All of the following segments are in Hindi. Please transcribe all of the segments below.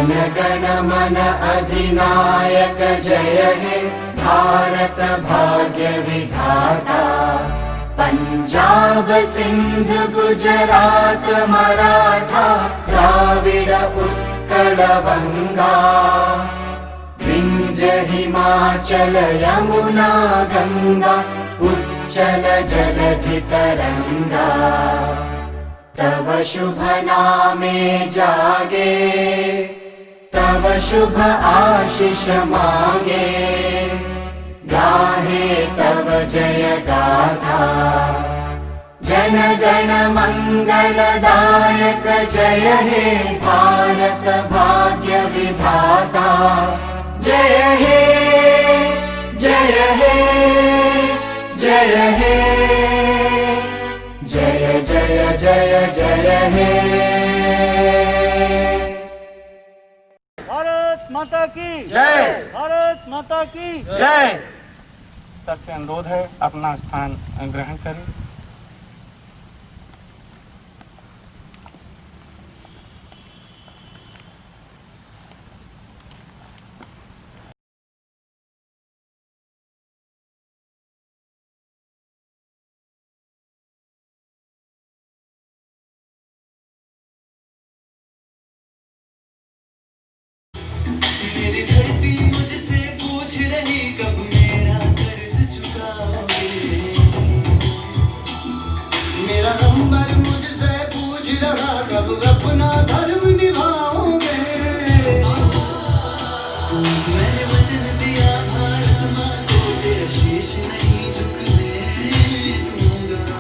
गण मन अधिनायक जय हे भारत भाग्य विधाता। पंजाब सिंध गुजरात मराठा द्राविड उत्कल बंगा। विंध्य हिमाचल यमुना गंगा उच्चल जलधि तरंगा। तव शुभ नामे जागे तव शुभ आशीष मांगे। गाहे तव जय गाथा जन गण मंगलदायक जय हे भारत भाग्य विधाता। जय हे जय हे जय हे जय जय जय जय हे। भारत माता की जय। भारत माता की जय। सर से अनुरोध है अपना स्थान ग्रहण करें। मेरी धरती मुझसे पूछ रही कब मेरा कर्ज चुकाओगे। मेरा नंबर मुझसे पूछ रहा कब अपना धर्म निभाओगे। मैंने वचन दिया भारत माँ को तेरा शीश नहीं झुकने दूंगा।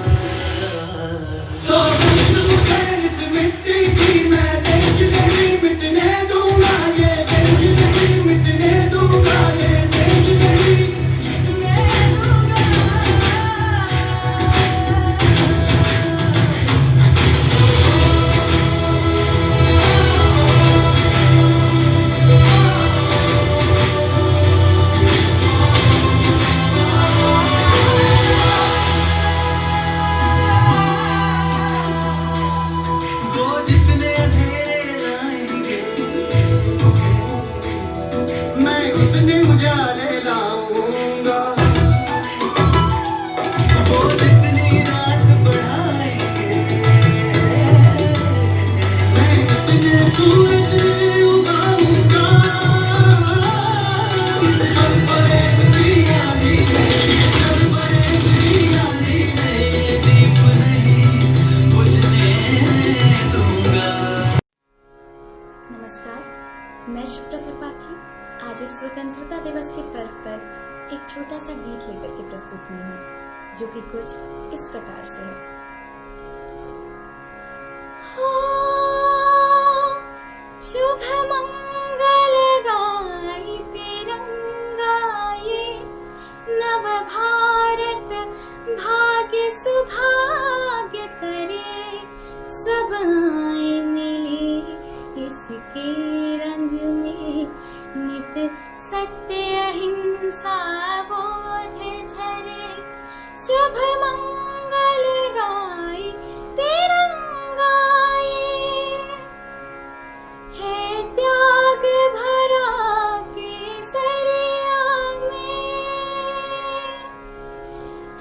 इस मिट्टी की मैं देश नहीं मिटने दूंगा। ये देश नहीं मिटने दूंगा। ये देश नहीं मिटने दूंगा। वो जितने अंधेरे लाएंगे मैं उतने उजाले लाऊंगा। वो जितनी रात बढ़ाएंगे मैं उतने सूरज उगाऊंगा। इस जल पर एक दियाली में जल पर एक दियाली में ये दीप नहीं बुझने दूंगा। नमस्कार, मैं शुभ्रा त्रिपाठी आज इस स्वतंत्रता दिवस के पर्व पर एक छोटा सा गीत लेकर के प्रस्तुत हुई हूँ, जो कि कुछ इस प्रकार से है। हो शुभ मंगल गाई तिरंगाए नव भारत भाग्य सुभाग्य करे। सब आए मिले इसके रंग में नित सत्य अहिंसा बोध झरे। शुभ मंगल गाई तिरंगाए है त्याग भरा केसरिया में।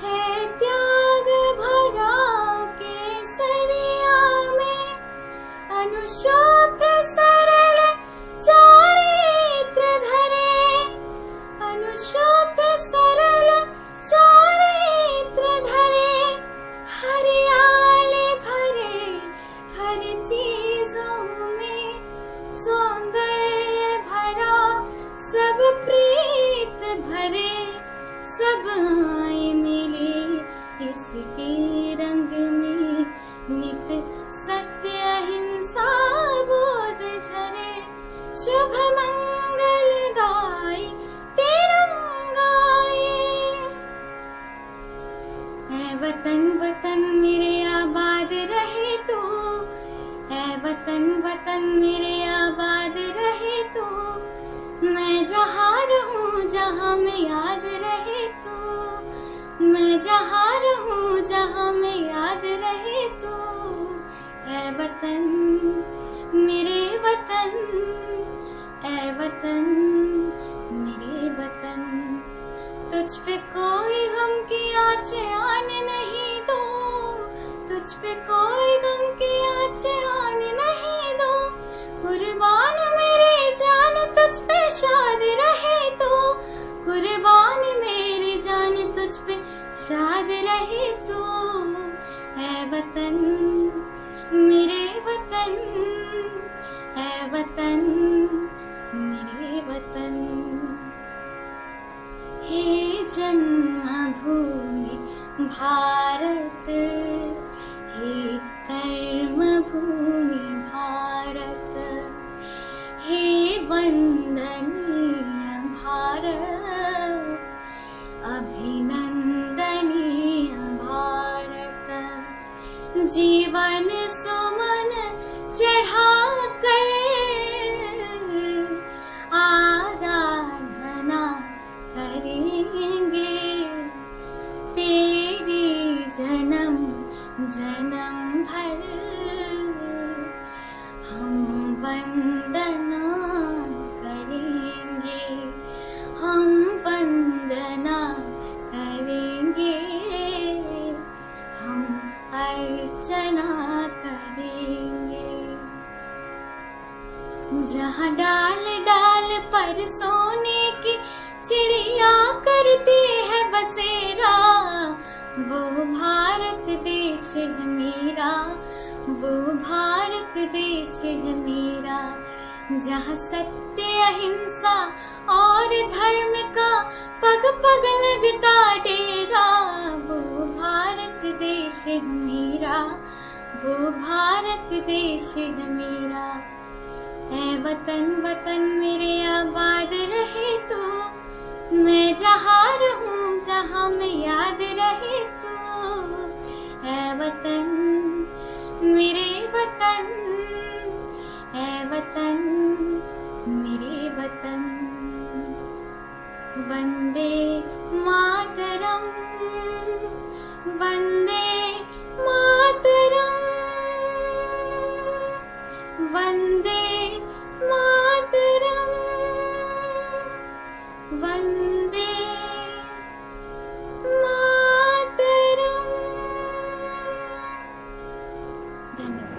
है त्याग भरा केसरिया में अनुशाप सरल चारित्र धरे। अनुशाप सरल चारित्र धरे। हरियाली भरे हर चीजों में सौंदर्य भरा सब प्रीत भरे। सब आए मिले इसके रंग में नित सत्य अहिंसा बोध झरे। शुभ मंगल गाई तिरंगाए। ऐ वतन वतन मेरे आबाद रहे तू। ऐ वतन वतन मेरे आबाद रहे तू। मैं जहाँ रहूं जहाँ में याद रहे तू। मैं जहाँ रहूं जहाँ में याद रहे तू। ऐ वतन मेरे वतन तुझ पे कोई गम की आँचें आने नहीं दो, तुझ पे कोई गम की आँचें आने नहीं दो। कुर्बान मेरी जान तुझ पे शाद रहे तो, कुर्बान मेरी जान तुझ पे शाद रहे तो। ऐ वतन मेरे वतन, ऐ वतन मेरे वतन। हे जन्मभूमि भारत, हे कर्मभूमि भारत, हे वंदनीय भारत, अभिनंदनीय भारत। जीवन सुमन चढ़ाकर आराधना करेंगे तेरी जन्म जन्म भर। हम वंदना करेंगे, हम वंदना करेंगे, हम अर्चना करेंगे। जहाँ डाल डाल पर सोने की चिड़िया करती है बसेरा, वो भारत देश है मेरा, वो भारत देश है मेरा। जहाँ सत्य अहिंसा और धर्म का पग पग लगता डेरा, वो भारत देश है मेरा, वो भारत देश है मेरा। ऐ वतन वतन मेरे आबाद रहे तो, मैं जहाँ रहूं जहाँ मैं याद रहे तो। ऐ वतन मेरे वतन, ऐ वतन मेरे वतन। वंदे मातरम, वंदे मातरम, वंदे मातरम, वंदे मातरम। धन्यवाद।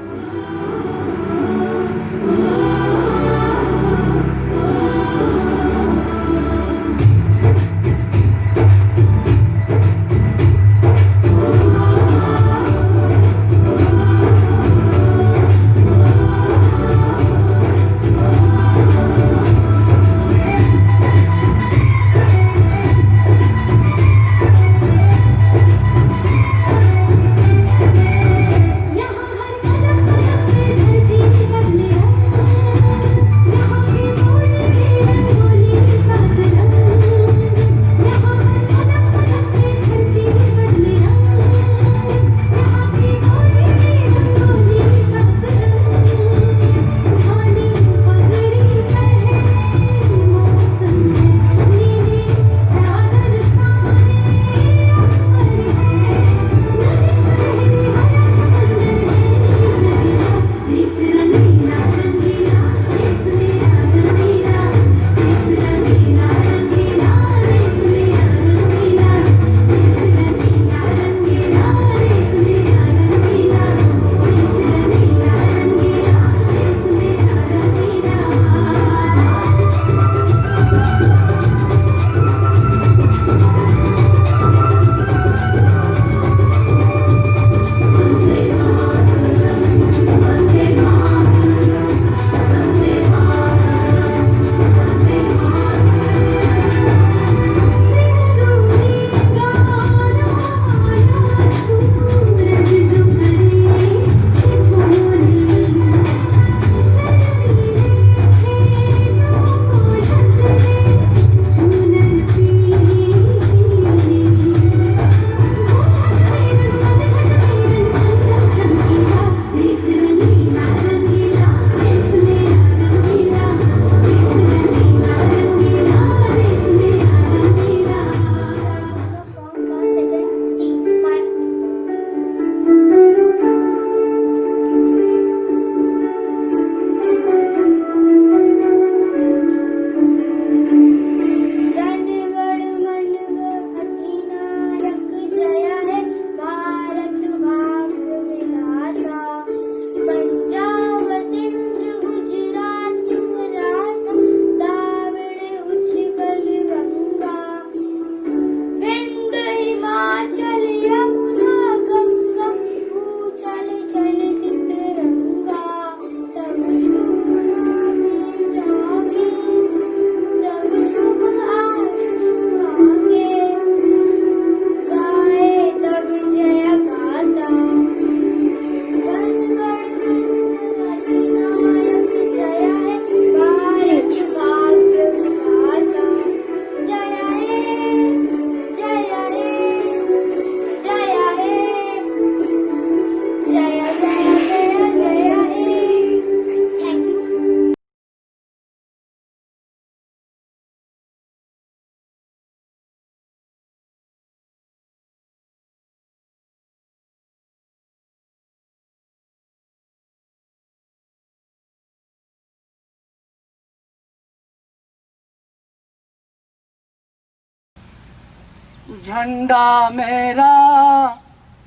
झंडा मेरा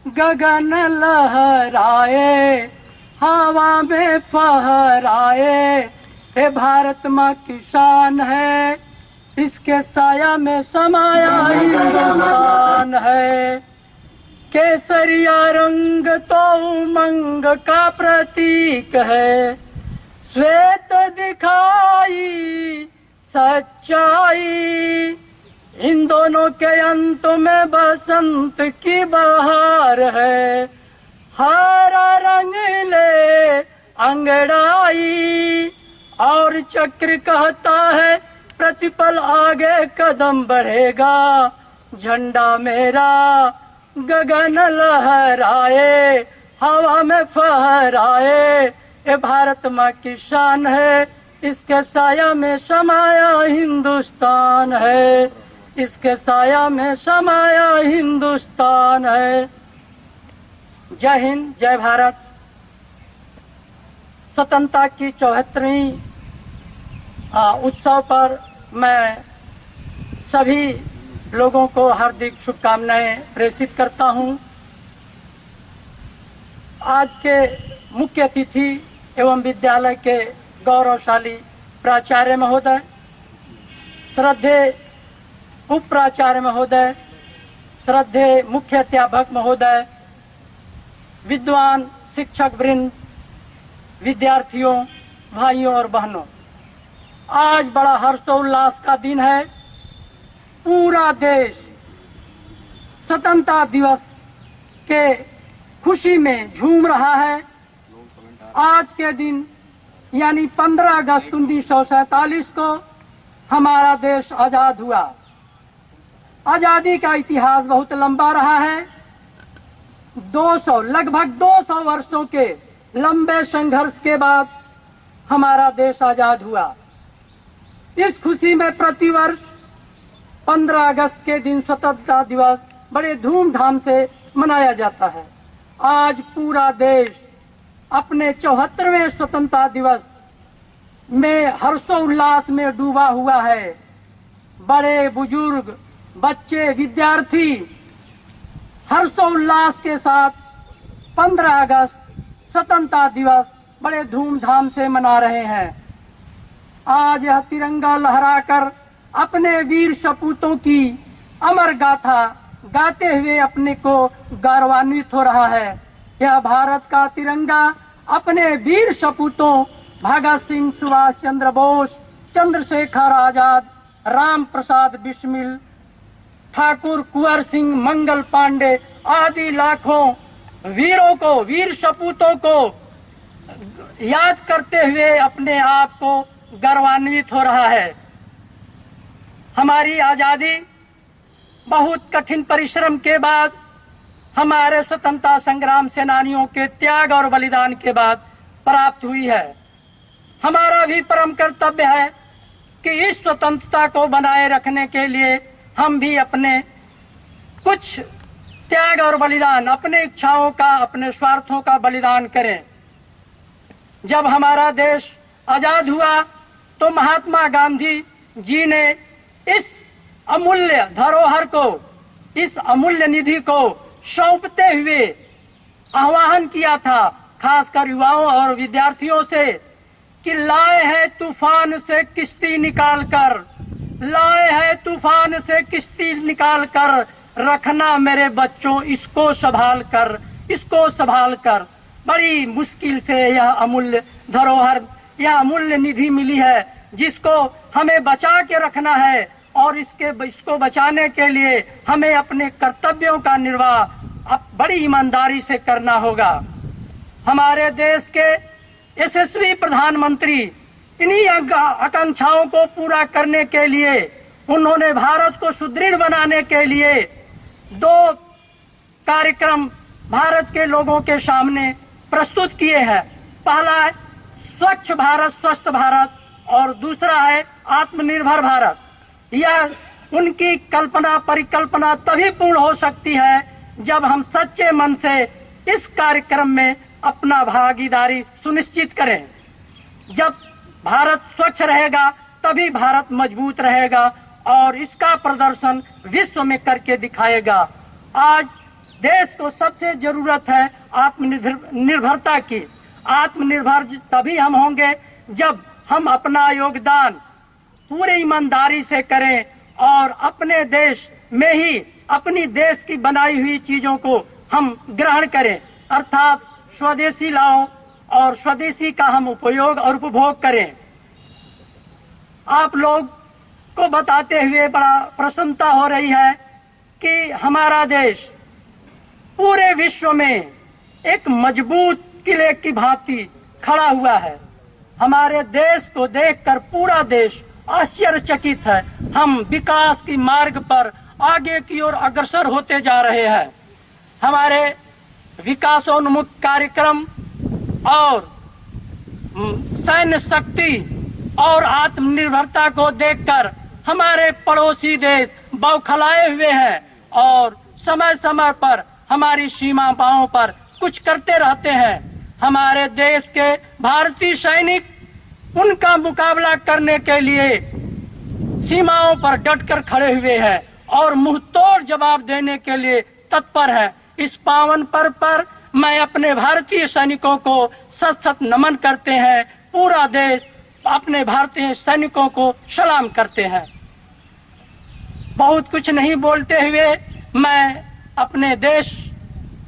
गगन लहराए, हवा में फहराए, ये भारत माँ की शान है, इसके साया में समाया हिंदुस्तान है। केसरिया रंग तो उमंग का प्रतीक है, श्वेत दिखाई सच्चाई, इन दोनों के अंत में बसंत की बहार है। हरा रंग ले अंगड़ाई और चक्र कहता है प्रतिपल आगे कदम बढ़ेगा। झंडा मेरा गगन लहराए, हवा में फहराए, ये भारत माँ की शान है, इसके साया में समाया हिंदुस्तान है, इसके साया में समाया हिंदुस्तान है। जय हिंद, जय भारत। स्वतंत्रता की 74वीं उत्सव पर मैं सभी लोगों को हार्दिक शुभकामनाएं प्रेषित करता हूं। आज के मुख्य अतिथि एवं विद्यालय के गौरवशाली प्राचार्य महोदय, श्रद्धेय उप प्राचार्य महोदय, श्रद्धेय मुख्य अध्यापक महोदय, विद्वान शिक्षक वृंद, विद्यार्थियों, भाइयों और बहनों, आज बड़ा हर्षोल्लास का दिन है। पूरा देश स्वतंत्रता दिवस के खुशी में झूम रहा है। आज के दिन यानी 15 अगस्त 1947 को हमारा देश आजाद हुआ। आजादी का इतिहास बहुत लंबा रहा है। लगभग 200 वर्षों के लंबे संघर्ष के बाद हमारा देश आजाद हुआ। इस खुशी में प्रतिवर्ष 15 अगस्त के दिन स्वतंत्रता दिवस बड़े धूमधाम से मनाया जाता है। आज पूरा देश अपने 74वें स्वतंत्रता दिवस में हर्षोल्लास में डूबा हुआ है। बड़े बुजुर्ग, बच्चे, विद्यार्थी हर्षोल्लास के साथ 15 अगस्त स्वतंत्रता दिवस बड़े धूमधाम से मना रहे हैं। आज यह तिरंगा लहराकर अपने वीर सपूतों की अमर गाथा गाते हुए अपने को गौरवान्वित हो रहा है। यह भारत का तिरंगा अपने वीर सपूतों भगत सिंह, सुभाष चंद्र बोस, चंद्रशेखर आजाद, राम प्रसाद बिस्मिल, ठाकुर कुंवर सिंह, मंगल पांडे आदि लाखों वीरों को, वीर सपूतों को याद करते हुए अपने आप को गौरवान्वित हो रहा है। हमारी आजादी बहुत कठिन परिश्रम के बाद, हमारे स्वतंत्रता संग्राम सेनानियों के त्याग और बलिदान के बाद प्राप्त हुई है। हमारा भी परम कर्तव्य है कि इस स्वतंत्रता को बनाए रखने के लिए हम भी अपने कुछ त्याग और बलिदान, अपने इच्छाओं का, अपने स्वार्थों का बलिदान करें। जब हमारा देश आजाद हुआ तो महात्मा गांधी जी ने इस अमूल्य धरोहर को, इस अमूल्य निधि को सौंपते हुए आह्वान किया था, खासकर युवाओं और विद्यार्थियों से, कि लाए हैं तूफान से किश्ती निकाल कर, लाए हैं तूफान से किश्ती निकाल कर, रखना मेरे बच्चों इसको संभाल कर, इसको संभाल कर। बड़ी मुश्किल से यह अमूल्य धरोहर, यह अमूल्य निधि मिली है, जिसको हमें बचा के रखना है और इसको बचाने के लिए हमें अपने कर्तव्यों का निर्वाह बड़ी ईमानदारी से करना होगा। हमारे देश के यशस्वी प्रधानमंत्री इन्हीं आकांक्षाओं को पूरा करने के लिए उन्होंने भारत को सुदृढ़ बनाने के लिए 2 कार्यक्रम भारत के लोगों के सामने प्रस्तुत किए हैं। पहला है स्वच्छ भारत, स्वस्थ भारत, और दूसरा है आत्मनिर्भर भारत। यह उनकी कल्पना, परिकल्पना तभी पूर्ण हो सकती है जब हम सच्चे मन से इस कार्यक्रम में अपना भागीदारी सुनिश्चित करें। जब भारत स्वच्छ रहेगा तभी भारत मजबूत रहेगा और इसका प्रदर्शन विश्व में करके दिखाएगा। आज देश को सबसे जरूरत है आत्मनिर्भरता की। आत्मनिर्भर तभी हम होंगे जब हम अपना योगदान पूरी ईमानदारी से करें और अपने देश में ही अपनी देश की बनाई हुई चीजों को हम ग्रहण करें, अर्थात स्वदेशी लाओ और स्वदेशी का हम उपयोग और उपभोग करें। आप लोग को बताते हुए बड़ा प्रसन्नता हो रही है कि हमारा देश पूरे विश्व में एक मजबूत किले की भांति खड़ा हुआ है। हमारे देश को देखकर पूरा देश आश्चर्यचकित है। हम विकास की मार्ग पर आगे की ओर अग्रसर होते जा रहे हैं। हमारे विकासोन्मुख कार्यक्रम और सैन्य शक्ति और आत्मनिर्भरता को देखकर हमारे पड़ोसी देश बौखलाए हुए हैं और समय समय पर हमारी सीमाओं पर कुछ करते रहते हैं। हमारे देश के भारतीय सैनिक उनका मुकाबला करने के लिए सीमाओं पर डटकर खड़े हुए हैं और मुंहतोड़ जवाब देने के लिए तत्पर है। इस पावन पर्व पर मैं अपने भारतीय सैनिकों को सत सत नमन करते हैं। पूरा देश अपने भारतीय सैनिकों को सलाम करते हैं। बहुत कुछ नहीं बोलते हुए मैं अपने देश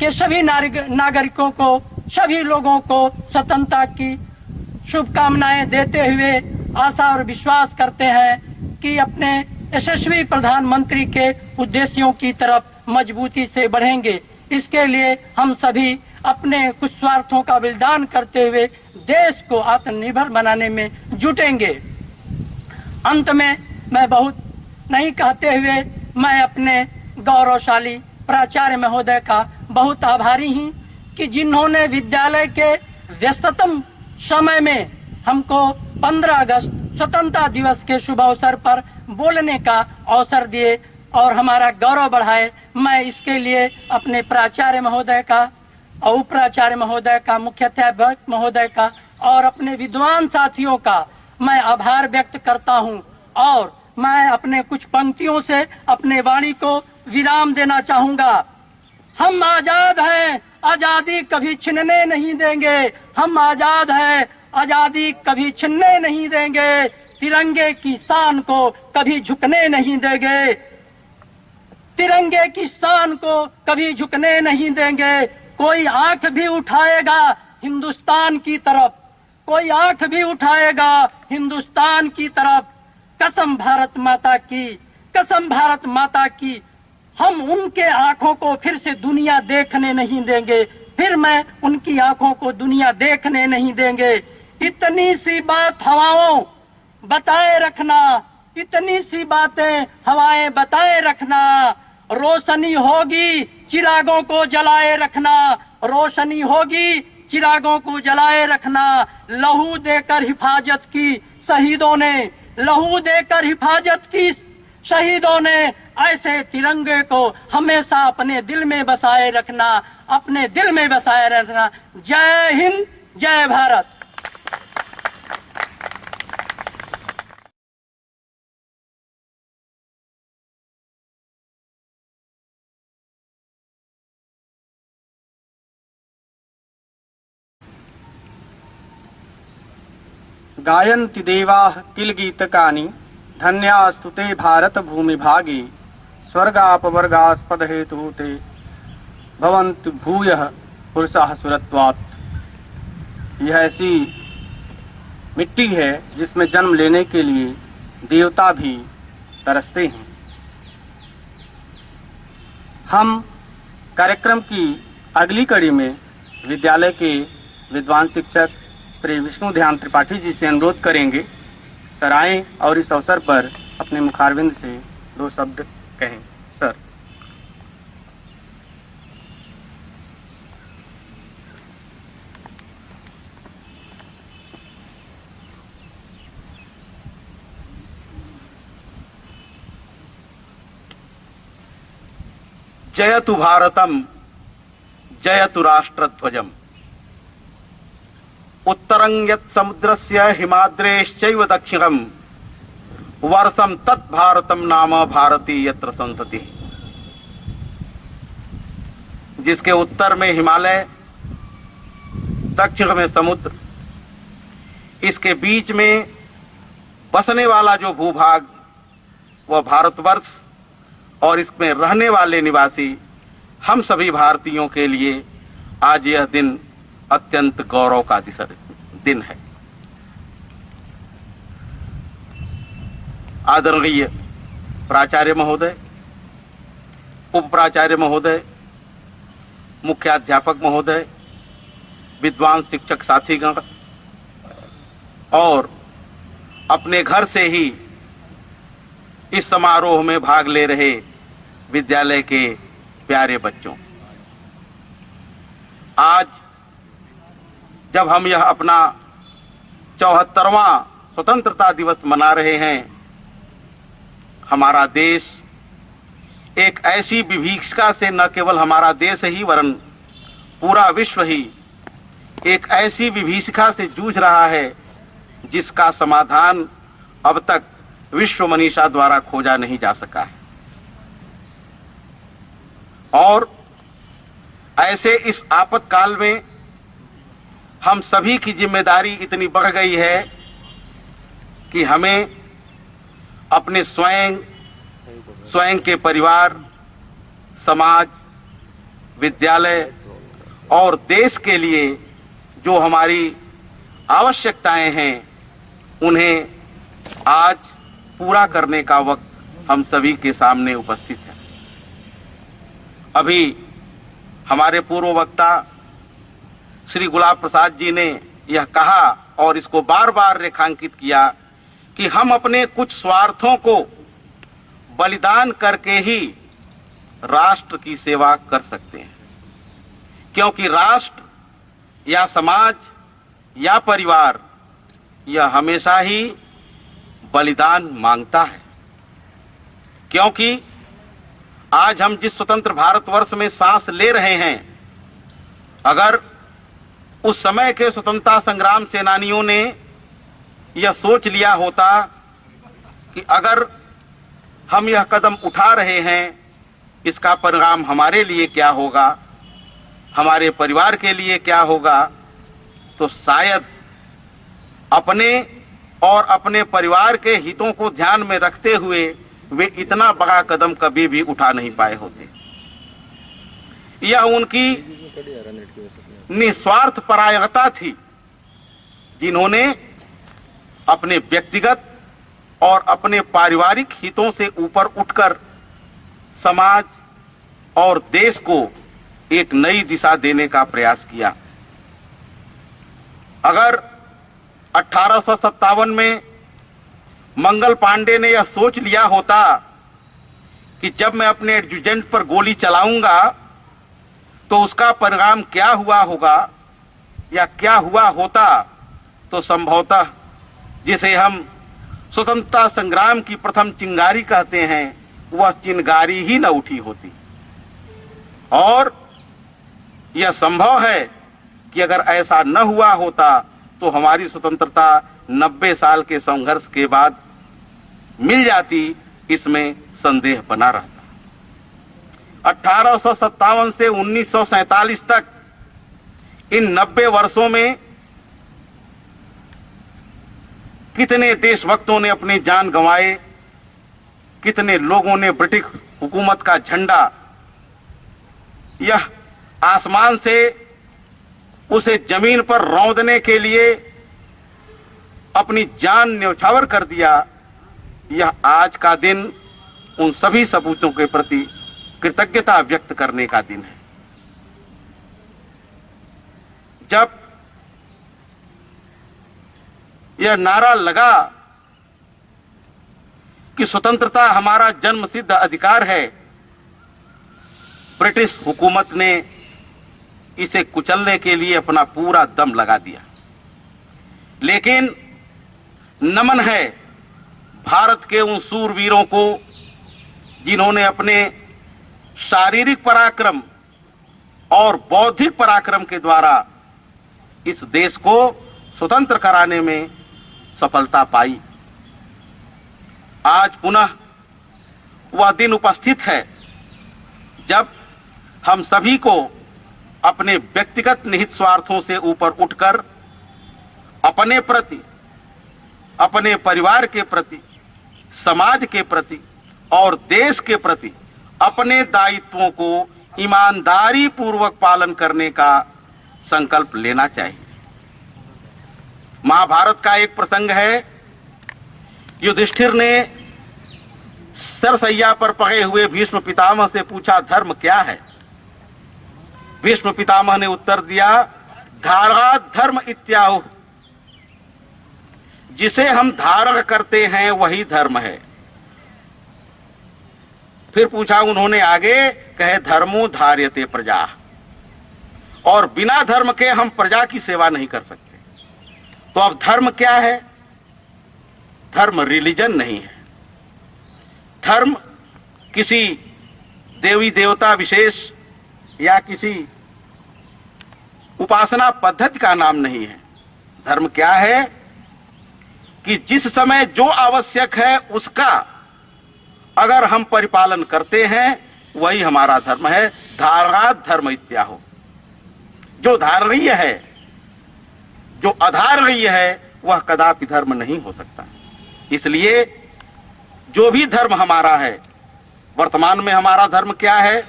के सभी नागरिकों को, सभी लोगों को स्वतंत्रता की शुभकामनाएं देते हुए आशा और विश्वास करते हैं कि अपने यशस्वी प्रधानमंत्री के उद्देश्यों की तरफ मजबूती से बढ़ेंगे। इसके लिए हम सभी अपने कुछ स्वार्थों का बलिदान करते हुए देश को आत्मनिर्भर बनाने में जुटेंगे। अंत में मैं बहुत नहीं कहते हुए मैं अपने गौरवशाली प्राचार्य महोदय का बहुत आभारी हूँ कि जिन्होंने विद्यालय के व्यस्ततम समय में हमको 15 अगस्त स्वतंत्रता दिवस के शुभ अवसर पर बोलने का अवसर दिए और हमारा गौरव बढ़ाए। मैं इसके लिए अपने प्राचार्य महोदय का और उप प्राचार्य महोदय का, मुख्याध्यापक महोदय का और अपने विद्वान साथियों का मैं आभार व्यक्त करता हूं और मैं अपने कुछ पंक्तियों से अपने वाणी को विराम देना चाहूंगा। हम आजाद हैं, आजादी कभी छिनने नहीं देंगे। हम आजाद हैं, आजादी कभी छिनने नहीं देंगे। तिरंगे की शान को कभी झुकने नहीं देंगे। तिरंगे की शान को कभी झुकने नहीं देंगे। कोई आंख भी उठाएगा हिंदुस्तान की तरफ, कोई आंख भी उठाएगा हिंदुस्तान की तरफ। कसम भारत माता की, कसम भारत माता की, हम उनके आंखों को फिर से दुनिया देखने नहीं देंगे। फिर मैं उनकी आंखों को दुनिया देखने नहीं देंगे। इतनी सी बात हवाओं बताए रखना, इतनी सी बातें हवाएं बताए रखना। रोशनी होगी चिरागों को जलाए रखना, रोशनी होगी चिरागों को जलाए रखना। लहू देकर हिफाजत की शहीदों ने, लहू देकर हिफाजत की शहीदों ने। ऐसे तिरंगे को हमेशा अपने दिल में बसाए रखना, अपने दिल में बसाए रखना। जय हिंद, जय भारत। गायन्ति देवाः किल गीतकानि धन्यास्तु ते भारत भूमि भागे स्वर्गापवर्गास्पद हेतु ते भवन्ति भूयः पुरुषाः सुरत्वात्। यह ऐसी मिट्टी है जिसमें जन्म लेने के लिए देवता भी तरसते हैं। हम कार्यक्रम की अगली कड़ी में विद्यालय के विद्वान शिक्षक श्री विष्णु ध्यान त्रिपाठी जी से अनुरोध करेंगे सर आएं और इस अवसर पर अपने मुखारविंद से 2 शब्द कहें। सर। जयतु भारतम, जयतु राष्ट्रध्वजम। उत्तरं यत् समुद्रस्य हिमाद्रेश्चैव दक्षिणं वर्षम तत् भारतम नाम भारती यत्र संसति, जिसके उत्तर में हिमालय, दक्षिण में समुद्र, इसके बीच में बसने वाला जो भूभाग वह भारतवर्ष और इसमें रहने वाले निवासी हम सभी भारतीयों के लिए आज यह दिन अत्यंत गौरव का दिन है। आदरणीय प्राचार्य महोदय, उप प्राचार्य महोदय, मुख्याध्यापक महोदय, विद्वान शिक्षक साथीगण और अपने घर से ही इस समारोह में भाग ले रहे विद्यालय के प्यारे बच्चों, आज जब हम यह अपना 74वां स्वतंत्रता दिवस मना रहे हैं, हमारा देश एक ऐसी विभीषिका से न केवल हमारा देश ही वरन पूरा विश्व ही एक ऐसी विभीषिका से जूझ रहा है जिसका समाधान अब तक विश्व मनीषा द्वारा खोजा नहीं जा सका है। और ऐसे इस आपातकाल में हम सभी की जिम्मेदारी इतनी बढ़ गई है कि हमें अपने स्वयं के परिवार, समाज, विद्यालय और देश के लिए जो हमारी आवश्यकताएं हैं उन्हें आज पूरा करने का वक्त हम सभी के सामने उपस्थित है। अभी हमारे पूर्व वक्ता श्री गुलाब प्रसाद जी ने यह कहा और इसको बार बार रेखांकित किया कि हम अपने कुछ स्वार्थों को बलिदान करके ही राष्ट्र की सेवा कर सकते हैं, क्योंकि राष्ट्र या समाज या परिवार यह हमेशा ही बलिदान मांगता है। क्योंकि आज हम जिस स्वतंत्र भारतवर्ष में सांस ले रहे हैं, अगर उस समय के स्वतंत्रता संग्राम सेनानियों ने यह सोच लिया होता कि अगर हम यह कदम उठा रहे हैं, इसका परिणाम हमारे लिए क्या होगा, हमारे परिवार के लिए क्या होगा, तो शायद अपने और अपने परिवार के हितों को ध्यान में रखते हुए वे इतना बड़ा कदम कभी भी उठा नहीं पाए होते। यह उनकी निस्वार्थ परायणता थी, जिन्होंने अपने व्यक्तिगत और अपने पारिवारिक हितों से ऊपर उठकर समाज और देश को एक नई दिशा देने का प्रयास किया। अगर 1857 में मंगल पांडे ने यह सोच लिया होता कि जब मैं अपने एडजुटेंट पर गोली चलाऊंगा तो उसका परिणाम क्या हुआ होगा या क्या हुआ होता, तो संभवतः जिसे हम स्वतंत्रता संग्राम की प्रथम चिंगारी कहते हैं, वह चिंगारी ही न उठी होती। और यह संभव है कि अगर ऐसा न हुआ होता तो हमारी स्वतंत्रता 90 साल के संघर्ष के बाद मिल जाती, इसमें संदेह बना रहता। 1857 से 1947 तक इन 90 वर्षों में कितने देशभक्तों ने अपनी जान गंवाए, कितने लोगों ने ब्रिटिश हुकूमत का झंडा यह आसमान से उसे जमीन पर रौंदने के लिए अपनी जान न्यौछावर कर दिया। यह आज का दिन उन सभी सपूतों के प्रति कृतज्ञता व्यक्त करने का दिन है। जब यह नारा लगा कि स्वतंत्रता हमारा जन्मसिद्ध अधिकार है, ब्रिटिश हुकूमत ने इसे कुचलने के लिए अपना पूरा दम लगा दिया। लेकिन नमन है भारत के उन सूरवीरों को जिन्होंने अपने शारीरिक पराक्रम और बौद्धिक पराक्रम के द्वारा इस देश को स्वतंत्र कराने में सफलता पाई। आज पुनः वह दिन उपस्थित है जब हम सभी को अपने व्यक्तिगत निहित स्वार्थों से ऊपर उठकर अपने प्रति, अपने परिवार के प्रति, समाज के प्रति और देश के प्रति अपने दायित्वों को ईमानदारी पूर्वक पालन करने का संकल्प लेना चाहिए। महाभारत का एक प्रसंग है, युधिष्ठिर ने सरसैया पर पड़े हुए भीष्म पितामह से पूछा, धर्म क्या है? भीष्म पितामह ने उत्तर दिया, धारा धर्म इत्याहु, जिसे हम धारण करते हैं वही धर्म है। फिर पूछा उन्होंने आगे, कहे धर्मो धार्यते प्रजा, और बिना धर्म के हम प्रजा की सेवा नहीं कर सकते। तो अब धर्म क्या है? धर्म रिलीजन नहीं है। धर्म किसी देवी देवता विशेष या किसी उपासना पद्धति का नाम नहीं है। धर्म क्या है कि जिस समय जो आवश्यक है उसका अगर हम परिपालन करते हैं वही हमारा धर्म है। धारणात् धर्म इत्याहो, जो धारणीय है, जो अधारणीय है, वह कदापि धर्म नहीं हो सकता। इसलिए जो भी धर्म हमारा है, वर्तमान में हमारा धर्म क्या है?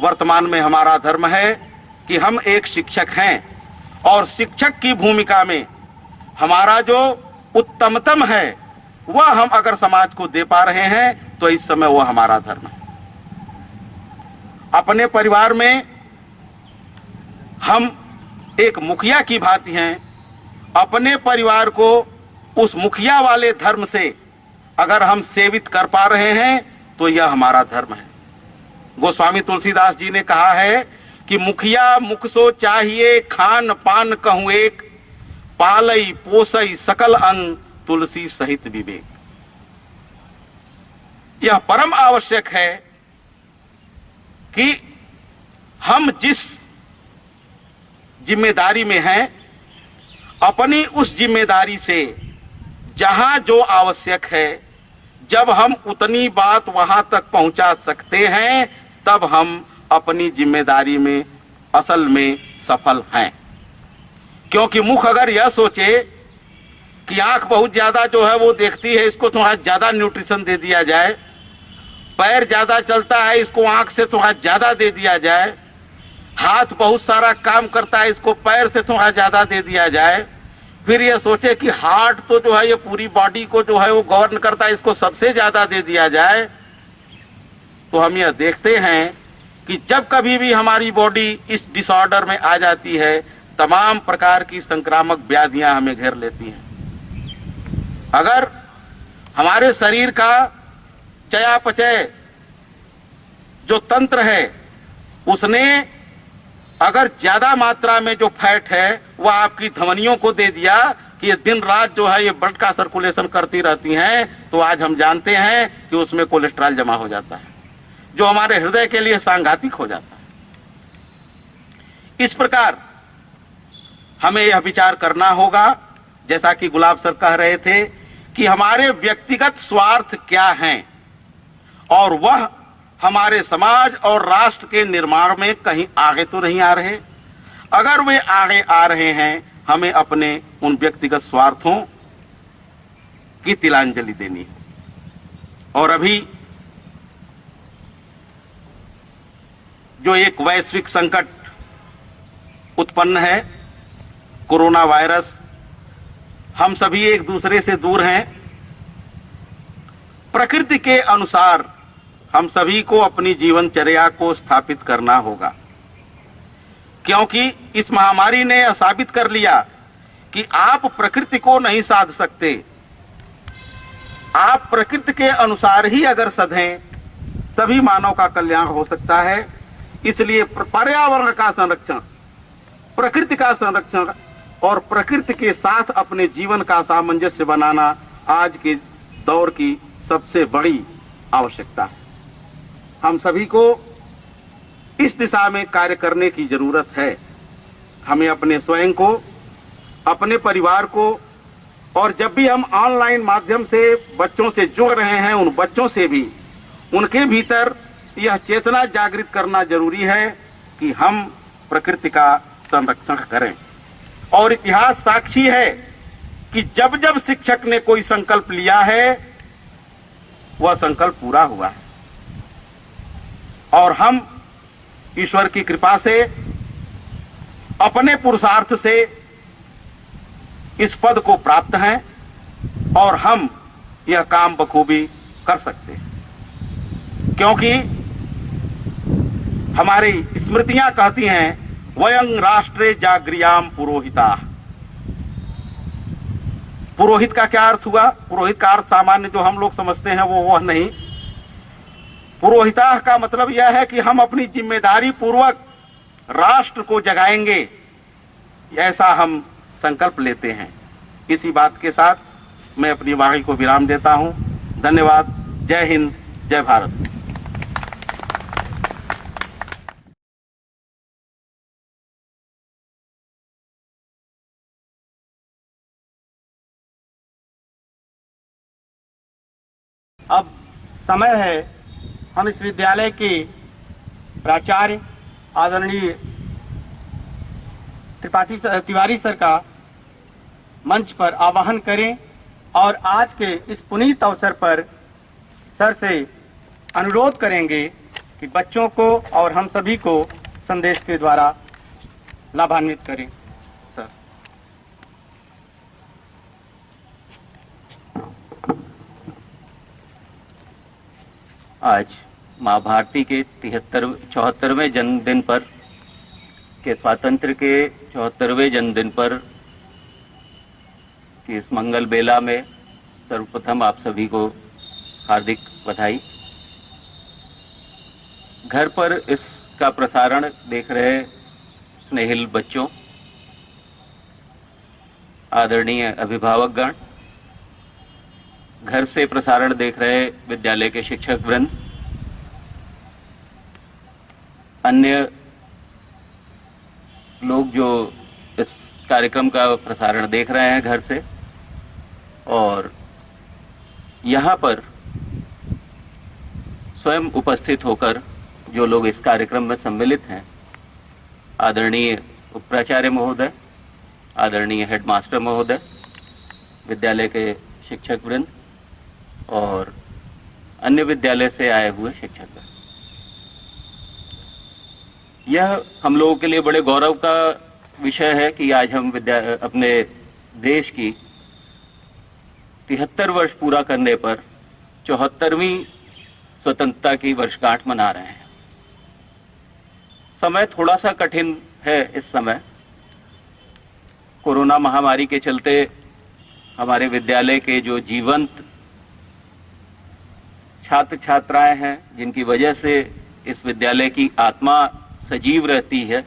वर्तमान में हमारा धर्म है कि हम एक शिक्षक हैं और शिक्षक की भूमिका में हमारा जो उत्तमतम है वह हम अगर समाज को दे पा रहे हैं तो इस समय वह हमारा धर्म है। अपने परिवार में हम एक मुखिया की भांति हैं। अपने परिवार को उस मुखिया वाले धर्म से अगर हम सेवित कर पा रहे हैं तो यह हमारा धर्म है। गोस्वामी तुलसीदास जी ने कहा है कि मुखिया मुख सो चाहिए, खान पान कहूं एक, पालई पोसई सकल अंग, तुलसी सहित विवेक। यह परम आवश्यक है कि हम जिस जिम्मेदारी में हैं, अपनी उस जिम्मेदारी से जहां जो आवश्यक है, जब हम उतनी बात वहां तक पहुंचा सकते हैं तब हम अपनी जिम्मेदारी में असल में सफल हैं। क्योंकि मुख अगर यह सोचे कि आंख बहुत ज्यादा जो है वो देखती है, इसको थोड़ा ज्यादा न्यूट्रिशन दे दिया जाए, पैर ज्यादा चलता है, इसको आंख से थोड़ा ज्यादा दे दिया जाए, हाथ बहुत सारा काम करता है, इसको पैर से थोड़ा ज्यादा दे दिया जाए, फिर यह सोचे कि हार्ट तो जो है ये पूरी बॉडी को जो है वो गवर्न करता है, इसको सबसे ज्यादा दे दिया जाए, तो हम यह देखते हैं कि जब कभी भी हमारी बॉडी इस डिसऑर्डर में आ जाती है, तमाम प्रकार की संक्रामक व्याधियां हमें घेर लेती हैं। अगर हमारे शरीर का चयापचय जो तंत्र है उसने अगर ज्यादा मात्रा में जो फैट है वह आपकी धमनियों को दे दिया कि ये दिन रात जो है ये ब्लड का सर्कुलेशन करती रहती हैं, तो आज हम जानते हैं कि उसमें कोलेस्ट्रॉल जमा हो जाता है, जो हमारे हृदय के लिए सांघातिक हो जाता है। इस प्रकार हमें यह विचार करना होगा, जैसा कि गुलाब सर कह रहे थे, कि हमारे व्यक्तिगत स्वार्थ क्या हैं और वह हमारे समाज और राष्ट्र के निर्माण में कहीं आगे तो नहीं आ रहे। अगर वे आगे आ रहे हैं, हमें अपने उन व्यक्तिगत स्वार्थों की तिलांजलि देनी है। और अभी जो एक वैश्विक संकट उत्पन्न है, कोरोना वायरस, हम सभी एक दूसरे से दूर हैं। प्रकृति के अनुसार हम सभी को अपनी जीवनचर्या को स्थापित करना होगा, क्योंकि इस महामारी ने यह साबित कर लिया कि आप प्रकृति को नहीं साध सकते। आप प्रकृति के अनुसार ही अगर सधें तभी मानव का कल्याण हो सकता है। इसलिए पर्यावरण का संरक्षण, प्रकृति का संरक्षण और प्रकृति के साथ अपने जीवन का सामंजस्य बनाना आज के दौर की सबसे बड़ी आवश्यकता है। हम सभी को इस दिशा में कार्य करने की जरूरत है। हमें अपने स्वयं को, अपने परिवार को और जब भी हम ऑनलाइन माध्यम से बच्चों से जुड़ रहे हैं, उन बच्चों से भी उनके भीतर यह चेतना जागृत करना जरूरी है कि हम प्रकृति का संरक्षण करें। और इतिहास साक्षी है कि जब जब शिक्षक ने कोई संकल्प लिया है वह संकल्प पूरा हुआ है। और हम ईश्वर की कृपा से अपने पुरुषार्थ से इस पद को प्राप्त हैं और हम यह काम बखूबी कर सकते हैं, क्योंकि हमारी स्मृतियां कहती हैं वयं राष्ट्रे जागृयाम पुरोहिता। पुरोहित का क्या अर्थ हुआ? पुरोहित का अर्थ सामान्य जो हम लोग समझते हैं वह नहीं। पुरोहिता का मतलब यह है कि हम अपनी जिम्मेदारी पूर्वक राष्ट्र को जगाएंगे, ऐसा हम संकल्प लेते हैं। इसी बात के साथ मैं अपनी वाणी को विराम देता हूं। धन्यवाद। जय हिंद, जय भारत। अब समय है हम इस विद्यालय के प्राचार्य आदरणीय तिवारी सर का मंच पर आवाहन करें और आज के इस पुनीत अवसर पर सर से अनुरोध करेंगे कि बच्चों को और हम सभी को संदेश के द्वारा लाभान्वित करें। सर। आज माँ भारती के 74वें जन्मदिन पर के स्वातंत्र्य के 74वें जन्मदिन पर की इस मंगल बेला में सर्वप्रथम आप सभी को हार्दिक बधाई। घर पर इसका प्रसारण देख रहे स्नेहिल बच्चों, आदरणीय अभिभावकगण, घर से प्रसारण देख रहे विद्यालय के शिक्षक वृंद, अन्य लोग जो इस कार्यक्रम का प्रसारण देख रहे हैं घर से, और यहाँ पर स्वयं उपस्थित होकर जो लोग इस कार्यक्रम में सम्मिलित हैं, आदरणीय उपाचार्य महोदय, आदरणीय हेडमास्टर महोदय, विद्यालय के शिक्षक वृंद और अन्य विद्यालय से आए हुए शिक्षक। यह हम लोगों के लिए बड़े गौरव का विषय है कि आज हम अपने देश की 73 वर्ष पूरा करने पर 74वीं स्वतंत्रता की वर्षगांठ मना रहे हैं। समय थोड़ा सा कठिन है इस समय। कोरोना महामारी के चलते हमारे विद्यालय के जो जीवंत छात्र छात्राएं हैं, जिनकी वजह से इस विद्यालय की आत्मा सजीव रहती है,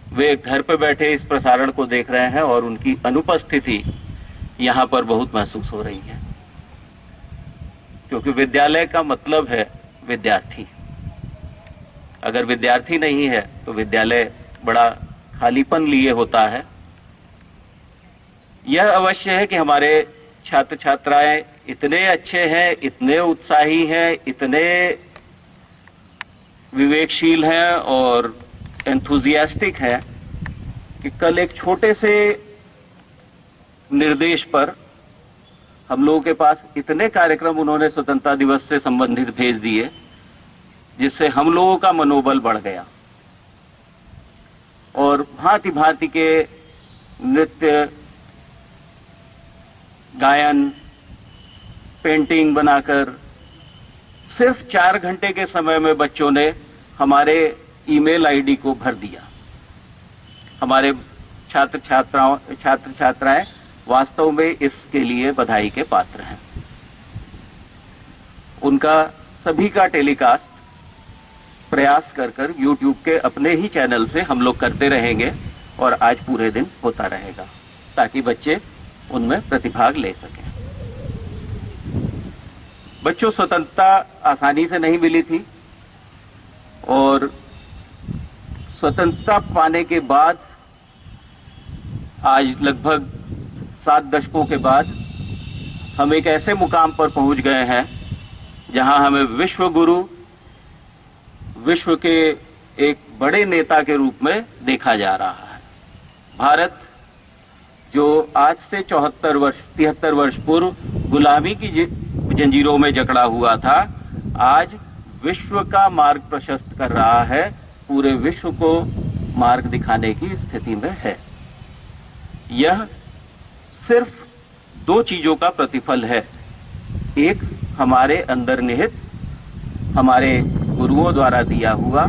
वे घर पर बैठे इस प्रसारण को देख रहे हैं और उनकी अनुपस्थिति यहाँ पर बहुत महसूस हो रही है, क्योंकि विद्यालय का मतलब है विद्यार्थी। अगर विद्यार्थी नहीं है तो विद्यालय बड़ा खालीपन लिए होता है। यह अवश्य है कि हमारे छात्र छात्राएं इतने अच्छे हैं, इतने उत्साही हैं, इतने विवेकशील हैं और एंथुजियास्टिक हैं कि कल एक छोटे से निर्देश पर हम लोगों के पास इतने कार्यक्रम उन्होंने स्वतंत्रता दिवस से संबंधित भेज दिए, जिससे हम लोगों का मनोबल बढ़ गया और भांति भांति के नृत्य, गायन, पेंटिंग बनाकर सिर्फ 4 घंटे के समय में बच्चों ने हमारे ईमेल आईडी को भर दिया। हमारे छात्र छात्राएं वास्तव में इसके लिए बधाई के पात्र हैं। उनका सभी का टेलीकास्ट प्रयास कर YouTube के अपने ही चैनल से हम लोग करते रहेंगे और आज पूरे दिन होता रहेगा, ताकि बच्चे उनमें प्रतिभाग ले सकें। बच्चों, स्वतंत्रता आसानी से नहीं मिली थी और स्वतंत्रता पाने के बाद आज लगभग 7 दशकों के बाद हम एक ऐसे मुकाम पर पहुंच गए हैं जहां हमें विश्व गुरु, विश्व के एक बड़े नेता के रूप में देखा जा रहा है। भारत जो आज से 73 वर्ष पूर्व गुलामी की जंजीरों में जकड़ा हुआ था, आज विश्व का मार्ग प्रशस्त कर रहा है, पूरे विश्व को मार्ग दिखाने की स्थिति में है। यह सिर्फ 2 चीजों का प्रतिफल है। एक, हमारे अंदर निहित, हमारे गुरुओं द्वारा दिया हुआ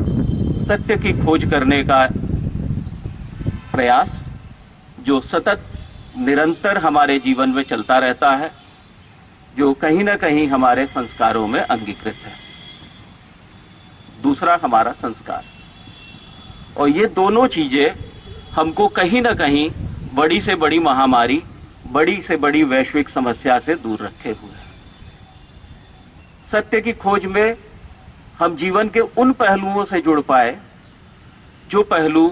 सत्य की खोज करने का प्रयास, जो सतत निरंतर हमारे जीवन में चलता रहता है, जो कहीं ना कहीं हमारे संस्कारों में अंगीकृत है। दूसरा, हमारा संस्कार। और ये दोनों चीजें हमको कहीं ना कहीं बड़ी से बड़ी महामारी, बड़ी से बड़ी वैश्विक समस्या से दूर रखे हुए हैं। सत्य की खोज में हम जीवन के उन पहलुओं से जुड़ पाए जो पहलू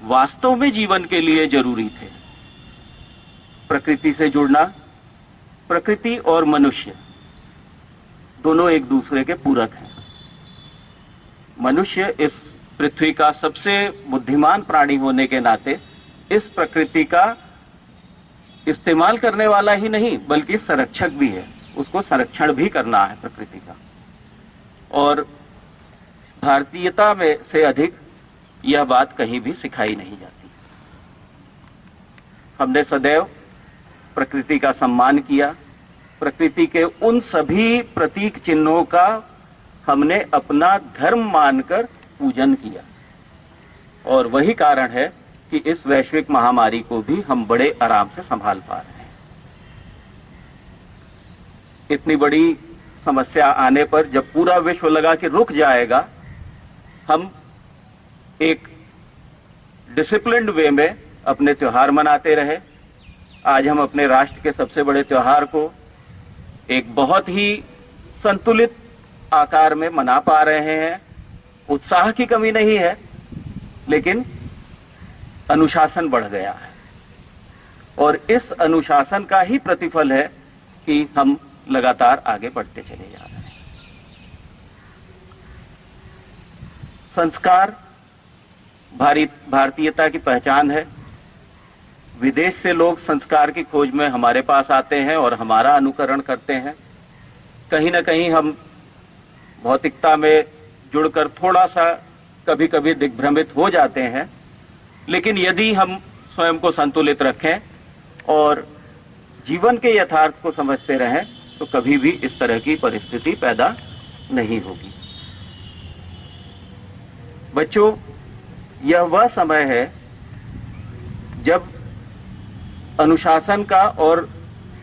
वास्तव में जीवन के लिए जरूरी थे। प्रकृति से जुड़ना, प्रकृति और मनुष्य दोनों एक दूसरे के पूरक हैं। मनुष्य इस पृथ्वी का सबसे बुद्धिमान प्राणी होने के नाते इस प्रकृति का इस्तेमाल करने वाला ही नहीं बल्कि संरक्षक भी है। उसको संरक्षण भी करना है प्रकृति का। और भारतीयता में से अधिक यह बात कहीं भी सिखाई नहीं जाती। हमने सदैव प्रकृति का सम्मान किया, प्रकृति के उन सभी प्रतीक चिन्हों का हमने अपना धर्म मानकर पूजन किया, और वही कारण है कि इस वैश्विक महामारी को भी हम बड़े आराम से संभाल पा रहे हैं। इतनी बड़ी समस्या आने पर जब पूरा विश्व लगा कि रुक जाएगा, हम एक डिसिप्लिन्ड वे में अपने त्योहार मनाते रहे। आज हम अपने राष्ट्र के सबसे बड़े त्योहार को एक बहुत ही संतुलित आकार में मना पा रहे हैं। उत्साह की कमी नहीं है, लेकिन अनुशासन बढ़ गया है, और इस अनुशासन का ही प्रतिफल है कि हम लगातार आगे बढ़ते चले जा रहे हैं। संस्कार भारतीयता की पहचान है। विदेश से लोग संस्कार की खोज में हमारे पास आते हैं और हमारा अनुकरण करते हैं। कहीं ना कहीं हम भौतिकता में जुड़कर थोड़ा सा कभी कभी दिग्भ्रमित हो जाते हैं, लेकिन यदि हम स्वयं को संतुलित रखें और जीवन के यथार्थ को समझते रहें तो कभी भी इस तरह की परिस्थिति पैदा नहीं होगी। बच्चों, यह वह समय है जब अनुशासन का और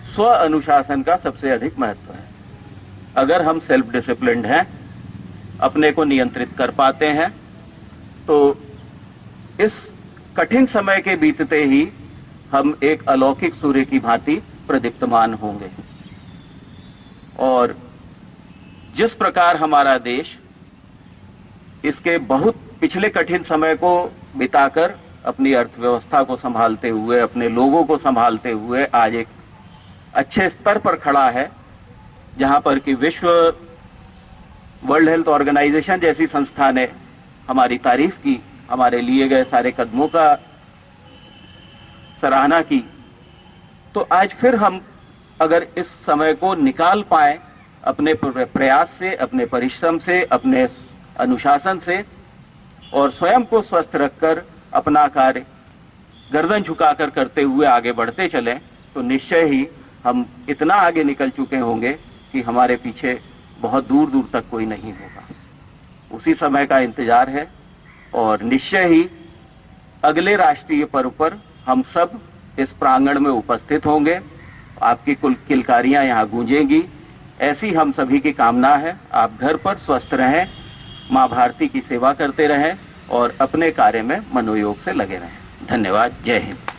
स्व अनुशासन का सबसे अधिक महत्व है। अगर हम सेल्फ डिसिप्लिन्ड हैं, अपने को नियंत्रित कर पाते हैं, तो इस कठिन समय के बीतते ही हम एक अलौकिक सूर्य की भांति प्रदीप्तमान होंगे। और जिस प्रकार हमारा देश इसके बहुत पिछले कठिन समय को बिताकर अपनी अर्थव्यवस्था को संभालते हुए, अपने लोगों को संभालते हुए आज एक अच्छे स्तर पर खड़ा है, जहां पर कि विश्व वर्ल्ड हेल्थ ऑर्गेनाइजेशन जैसी संस्था ने हमारी तारीफ की, हमारे लिए गए सारे कदमों का सराहना की, तो आज फिर हम अगर इस समय को निकाल पाएं अपने प्रयास से, अपने परिश्रम से, अपने अनुशासन से, और स्वयं को स्वस्थ रखकर अपना कार्य गर्दन झुकाकर करते हुए आगे बढ़ते चलें, तो निश्चय ही हम इतना आगे निकल चुके होंगे कि हमारे पीछे बहुत दूर दूर तक कोई नहीं होगा। उसी समय का इंतजार है, और निश्चय ही अगले राष्ट्रीय पर्व पर हम सब इस प्रांगण में उपस्थित होंगे। आपकी कुल किलकारियां यहाँ गूंजेंगी, ऐसी हम सभी की कामना है। आप घर पर स्वस्थ रहें, माँ भारती की सेवा करते रहें और अपने कार्य में मनोयोग से लगे रहें। धन्यवाद। जय हिंद।